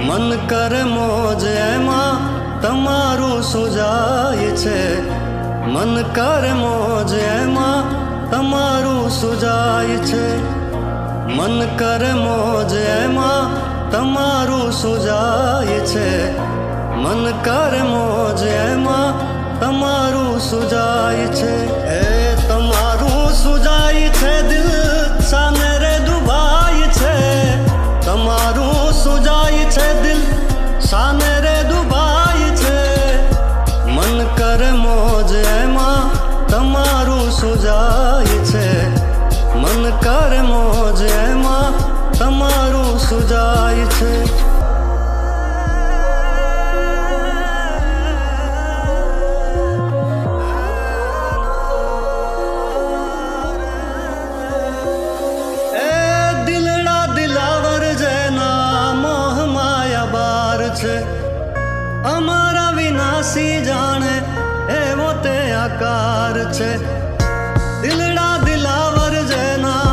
મન કરે મોજ એમાં તમારું સુજાય છે, મન કરે મોજ એમાં તમારું સુજાય છે, મન કરે મોજ એમાં તમારું સુજાય છે, મન કરે મોજ એમાં તમારું સુજાય છે. એ તમારું સુજાય છે દિલ સામે રે દુભાય છે, તમારું સુજાય છે દિલ સામે રે દુભાય છે, મન કરે મોજ એમાં તમારું સુજાય છે, મન કરે મોજ એમાં તમારું સુજાય છે. અમારા વિનાશી જાણે એવો તે આકાર છે, દિલડા દિલાવર જેના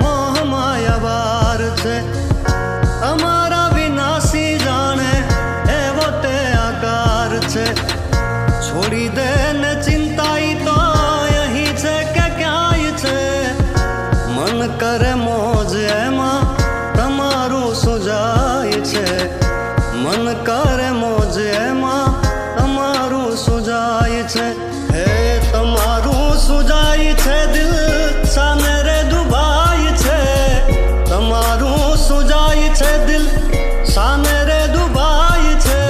મોહ માયાવાર છે, અમારા વિનાશી જાણે એવો તે આકાર છે. છોડી દે ને ચિંતાઈ તો અહીં છે કે ક્યાંય છે, મન કરે મોજ એમાં તમારું સુજાય છે, મન કરે મોજ એમાં તમારું સુજાય છે. હે તમારું સુજાય છે દિલ સામે રે દુભાય છે, તમારું સુજાય છે દિલ સામે રે દુભાય છે,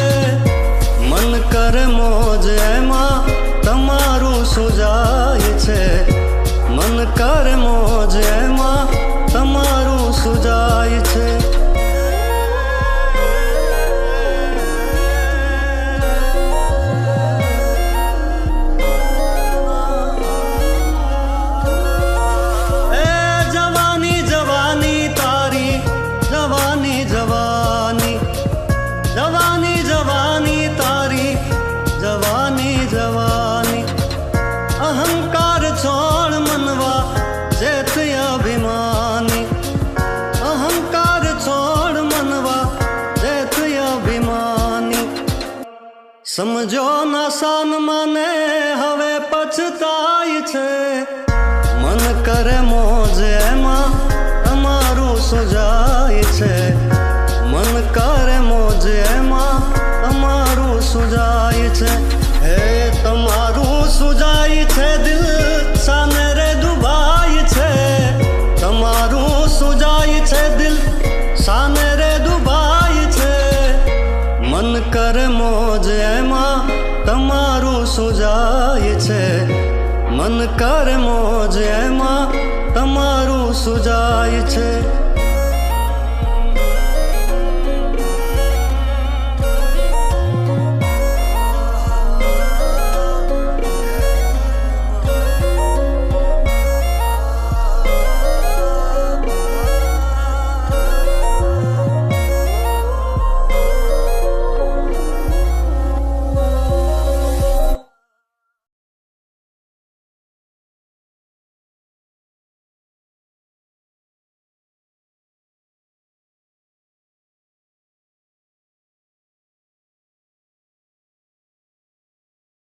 મન કરે મોજ એમાં તમારું સુજાય છે, મન કરે મોજ એમાં તમારું સુજાય છે. જવાની જવાની તારી જવાની જવાની, અહંકાર છોડ મનવા ચેત અભિમાની, અહંકાર છોડ મનવા ચેત અભિમાની, સમજો ના સાનમાને હવે પછતાય છે, મન કરે મોજ એમાં તમારું સુજાય છે, મન કરે મોજ એમાં તમારું સુજાય છે. હે તમારું સુજાય છે દિલ સામે રે દુભાય છે, તમારું સુજાય છે દિલ સામે રે દુભાય છે, મન કરે મોજ એમાં તમારું સુજાય છે, મન કરે મોજ એમાં તમારું સુજાય છે.